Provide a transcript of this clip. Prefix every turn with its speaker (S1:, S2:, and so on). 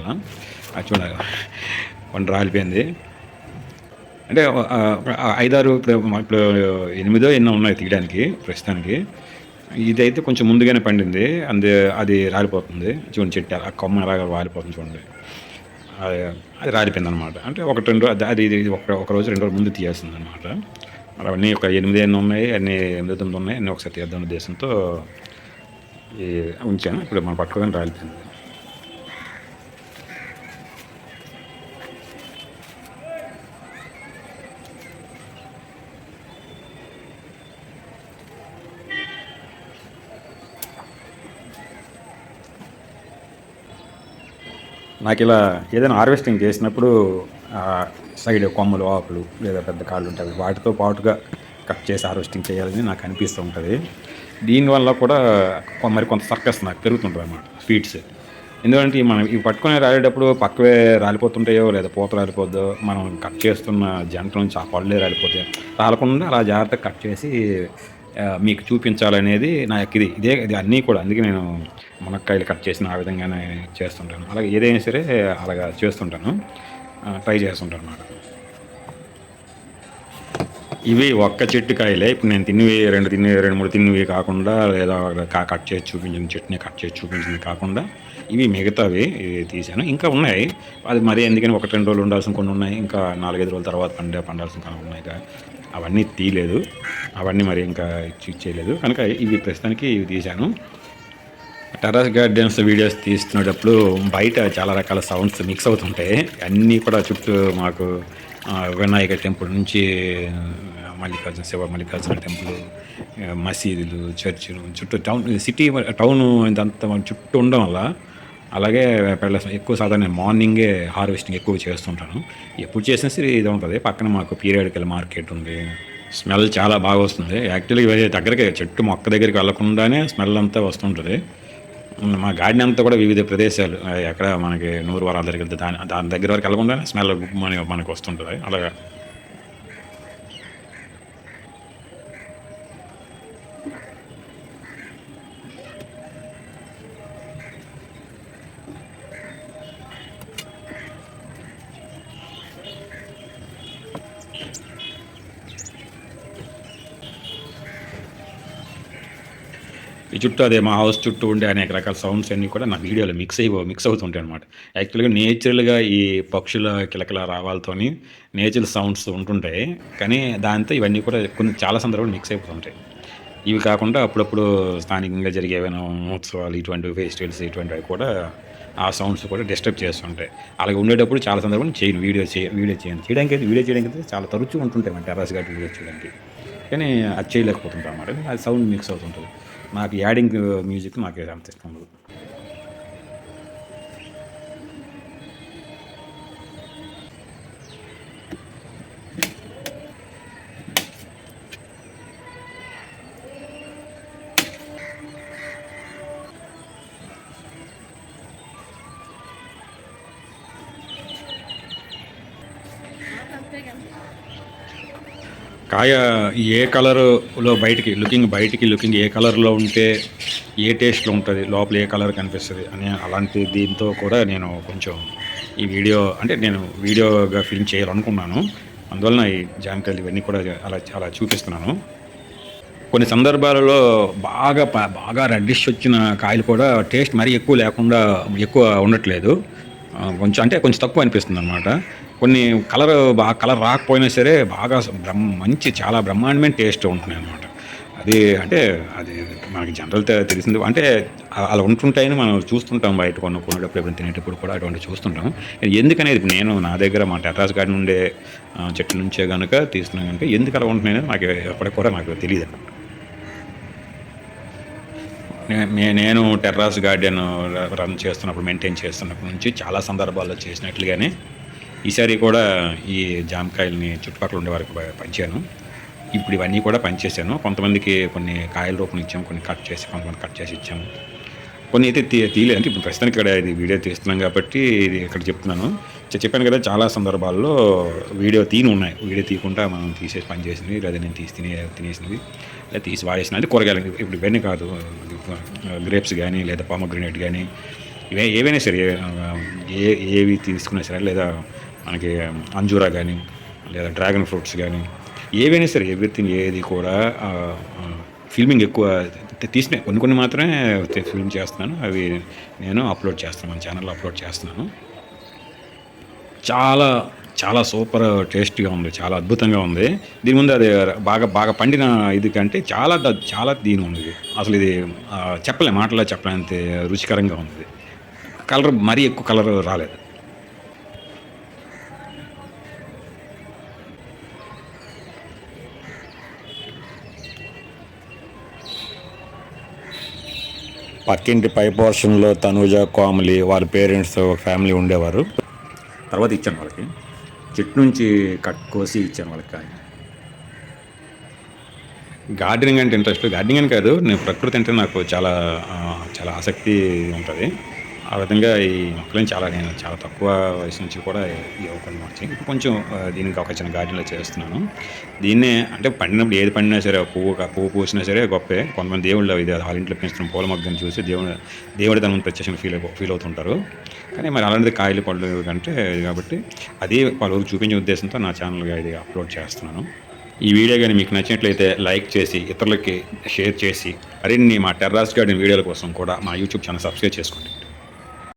S1: వల్ల. అది చూడాలి పండు రాలిపోయింది. అంటే 5, 6 ఇప్పుడు 8 ఎన్నో ఉన్నాయి తీయడానికి ప్రస్తుతానికి. ఇదైతే కొంచెం ముందుగానే పండింది. అది రాలిపోతుంది. చూడండి చెట్టు ఆ కొమ్మ అలాగా వాలిపోతుంది చూడండి. అది అది రాలిపోయిందనమాట. అంటే 1, 2 అది ఇది ఒక రోజు 2 రోజుల ముందు తీయాల్సిందనమాట. అవన్నీ ఒక 8 ఎన్నో ఉన్నాయి. అన్నీ 8, 9 ఉన్నాయి. అన్నీ ఒకసారి తీద్దాం ఉద్దేశంతో ఈ ఉంచాను. ఇప్పుడు మనం పట్టుకోగానే రాలిపోయింది. నాకు ఇలా ఏదైనా హార్వెస్టింగ్ చేసినప్పుడు సైడ్ కొమ్మలు, ఆకులు లేదా పెద్ద కాళ్ళు ఉంటాయి, వాటితో పాటుగా కట్ చేసి హార్వెస్టింగ్ చేయాలని నాకు అనిపిస్తూ ఉంటుంది. దీనివల్ల కూడా మరి కొంత సర్కస్ నాకు పెరుగుతుంటుంది అన్నమాట, స్పీడ్స్. ఎందుకంటే మనం ఇవి పట్టుకొని రాలేటప్పుడు పక్కవే రాలిపోతుంటాయో లేదా పూత రాలిపోద్దో, మనం కట్ చేస్తున్న జంట నుంచి ఆ పళ్ళే రాలిపోతాయి, రాలకుండా అలా జాగ్రత్తగా కట్ చేసి మీకు చూపించాలనేది నా యొక్క ఇది అన్నీ కూడా. అందుకే నేను మునక్కాయలు కట్ చేసిన ఆ విధంగానే చేస్తుంటాను. అలాగే ఏదైనా సరే అలాగా చేస్తుంటాను, ట్రై చేస్తుంటాను అన్నమాట. ఇవి ఒక్క చెట్టు కాయలే. ఇప్పుడు నేను తిన్నవి 2, 3 తిన్నవి కాకుండా, లేదా కట్ చేసి చూపించిన చెట్టుని కట్ చేసి చూపించింది కాకుండా ఇవి మిగతావి తీశాను. ఇంకా ఉన్నాయి. అది మరీ ఎందుకని 1, 2 రోజులు ఉండాల్సిన కొన్ని ఉన్నాయి. ఇంకా 4, 5 రోజుల తర్వాత పండాల్సిన కొన్ని ఉన్నాయి. అవన్నీ తీయలేదు. అవన్నీ మరి ఇంకా చేయలేదు కనుక ఇవి ప్రస్తుతానికి ఇవి తీశాను. టెర్రస్ గార్డెన్స్ వీడియోస్ తీస్తున్నప్పుడు బయట చాలా రకాల సౌండ్స్ మిక్స్ అవుతుంటాయి. అన్నీ కూడా చుట్టూ మాకు వినాయక టెంపుల్ నుంచి శివ మల్లికార్జున టెంపుల్, మసీదులు, చర్చిలు, చుట్టూ టౌన్ ఇదంతా చుట్టూ ఉండడం వల్ల, అలాగే ఎక్కువ సాధారణ మార్నింగే హార్వెస్టింగ్ ఎక్కువ చేస్తుంటాను. ఎప్పుడు చేసినా సరే ఇది ఉంటుంది. పక్కన మాకు పీరియాడికల్ మార్కెట్ ఉంది. స్మెల్ చాలా బాగా వస్తుంది. యాక్చువల్గా దగ్గరికి చెట్టు మొక్క దగ్గరికి వెళ్ళకుండానే స్మెల్ అంతా వస్తుంటుంది. మా గార్డెన్ అంతా కూడా వివిధ ప్రదేశాలు, ఎక్కడ మనకి 100 వరాల దగ్గరికి వెళ్తే దాని దగ్గర వరకు వెళ్ళకుండానే స్మెల్ మనకు వస్తుంటుంది. అలాగా ఈ చుట్టూ అదే మా హౌస్ చుట్టూ ఉండే అనేక రకాల సౌండ్స్ అన్నీ కూడా నా వీడియోలో మిక్స్ అవుతుంటాయి అనమాట. యాక్చువల్గా నేచురల్గా ఈ పక్షుల కిలకిల రావాలతోని నేచురల్ సౌండ్స్ ఉంటుంటాయి. కానీ దాంతో ఇవన్నీ కూడా చాలా సందర్భాలు మిక్స్ అయిపోతుంటాయి. ఇవి కాకుండా అప్పుడప్పుడు స్థానికంగా జరిగే ఏమైనా ఉత్సవాలు, ఇటువంటి ఫెస్టివల్స్, ఇటువంటివి కూడా ఆ సౌండ్స్ కూడా డిస్టర్బ్ చేస్తుంటాయి. అలాగే ఉండేటప్పుడు చాలా సందర్భాలు చేయను, వీడియో చేయడానికి చాలా తరచూ ఉంటుంటాయి మన టెర్రస్ గార్డెన్ వీడియో చేయడానికి. కానీ అది చేయలేకపోతుంటాం అన్నమాట. అది సౌండ్ మిక్స్ అవుతుంటుంది. నాకు యాడింగ్ మ్యూజిక్ నాకు అంత ఇష్టం ఉండదు. కాయ ఏ కలర్లో బయటికి లుకింగ్ ఏ కలర్లో ఉంటే ఏ టేస్ట్లో ఉంటుంది, లోపల ఏ కలర్ కనిపిస్తుంది అని, అలాంటి దీంతో కూడా నేను కొంచెం ఈ నేను వీడియోగా ఫిల్మ్ చేయాలనుకున్నాను. అందువలన ఈ జామకాయలు ఇవన్నీ కూడా అలా చూపిస్తున్నాను. కొన్ని సందర్భాలలో బాగా రెడ్డిష్ వచ్చిన కాయలు కూడా టేస్ట్ మరీ ఎక్కువ ఉండట్లేదు. కొంచెం తక్కువ అనిపిస్తుంది అనమాట. కొన్ని కలర్ రాకపోయినా సరే బాగా చాలా బ్రహ్మాండమైన టేస్ట్ ఉంటున్నాయి అన్నమాట. అది మనకి జనరల్ తెలిసింది. అలా ఉంటుంటాయని మనం చూస్తుంటాం, బయట కొనేటప్పుడు ఎప్పుడైనా తినేటప్పుడు కూడా అటువంటి చూస్తుంటాం. ఎందుకనేది నేను నా దగ్గర మా టెర్రస్ గార్డెన్ ఉండే చెట్ల నుంచే కనుక తీస్తున్నాను కనుక ఎందుకు అలా ఉంటున్నాయని నాకు ఎప్పటికి కూడా నాకు తెలియదు. నేను టెర్రస్ గార్డెన్ మెయింటైన్ చేస్తున్నప్పటి నుంచి చాలా సందర్భాల్లో చేసినట్లుగానే ఈసారి కూడా ఈ జామకాయలని చుట్టుపక్కల ఉండే వారికి పంచాను. ఇప్పుడు ఇవన్నీ కూడా పంచేసాను. కొంతమందికి కొన్ని కాయల రూపం ఇచ్చాము, కొంతమంది కట్ చేసి ఇచ్చాము. కొన్ని అయితే తీయలేదు. ఇప్పుడు ప్రస్తుతానికి ఇక్కడ ఇది వీడియో తీస్తున్నాం కాబట్టి ఇది ఇక్కడ చెప్తున్నాను. చెప్పాను కదా, చాలా సందర్భాల్లో వీడియో తీయకుండా మనం తీసేసి పని చేసినవి, లేదా నేను తినేసినవి, లేదా తీసి వాడేసినవి కూరగాయలు. ఇప్పుడు ఇవన్నీ కాదు, గ్రేప్స్ కానీ లేదా పోమోగ్రనేట్ కానీ ఏవైనా సరే ఏ ఏవి తీసుకున్నా సరే, లేదా మనకి అంజూరా కానీ, లేదా డ్రాగన్ ఫ్రూట్స్ కానీ, ఏవైనా సరే ఎవ్రీథింగ్ ఏది కూడా ఫిల్మింగ్ ఎక్కువ తీసినయి కొన్ని కొన్ని మాత్రమే ఫిల్మ్ చేస్తున్నాను. అవి నేను అప్లోడ్ చేస్తాను, మన ఛానల్లో అప్లోడ్ చేస్తున్నాను. చాలా చాలా సూపర్ టేస్టీగా ఉంది. చాలా అద్భుతంగా ఉంది. దీని ముందు అది బాగా బాగా పండిన ఇది కంటే చాలా దీని ఉంది. అసలు ఇది చెప్పలేం, మాటల్లో చెప్పలేనంత రుచికరంగా ఉంది. కలర్ మరీ ఎక్కువ కలర్ రాలేదు. పక్కింటి పై పోర్షన్లో తనూజ, కోమలి వాళ్ళ పేరెంట్స్ ఒక ఫ్యామిలీ ఉండేవారు. తర్వాత ఇచ్చాను వాళ్ళకి, చెట్టు నుంచి కోసి ఇచ్చాను వాళ్ళకి. కానీ గార్డెనింగ్ అంటే ఇంట్రెస్ట్, గార్డెనింగ్ అని కాదు, నేను ప్రకృతి అంటే నాకు చాలా చాలా ఆసక్తి ఉంటుంది. ఆ విధంగా ఈ మొక్కలను నేను చాలా తక్కువ వయసు నుంచి కూడా ఈ అవకాశం వచ్చాయి. ఇప్పుడు కొంచెం దీనికి ఒక చిన్న గార్డెన్లో చేస్తున్నాను. దీన్నే అంటే పండినప్పుడు ఏది పండినా సరే, పువ్వు పూసినా సరే గొప్పే. కొంతమంది దేవుళ్ళు ఇది వాళ్ళ ఇంట్లో పెంచుతున్న పూల మొగ్గని చూసి దేవుడి తనం ప్రత్యక్షంగా ఫీల్ అవుతుంటారు. కానీ మరి అలాంటిది కాయలు పళ్ళు కంటే కాబట్టి అది పలువురు చూపించే ఉద్దేశంతో నా ఛానల్గా ఇది అప్లోడ్ చేస్తున్నాను. ఈ వీడియో కానీ మీకు నచ్చినట్లయితే లైక్ చేసి ఇతరులకి షేర్ చేసి, మరిన్ని మా టెర్రస్ గార్డెన్ వీడియోల కోసం కూడా మా యూట్యూబ్ ఛానల్ సబ్స్క్రైబ్ చేసుకోండి.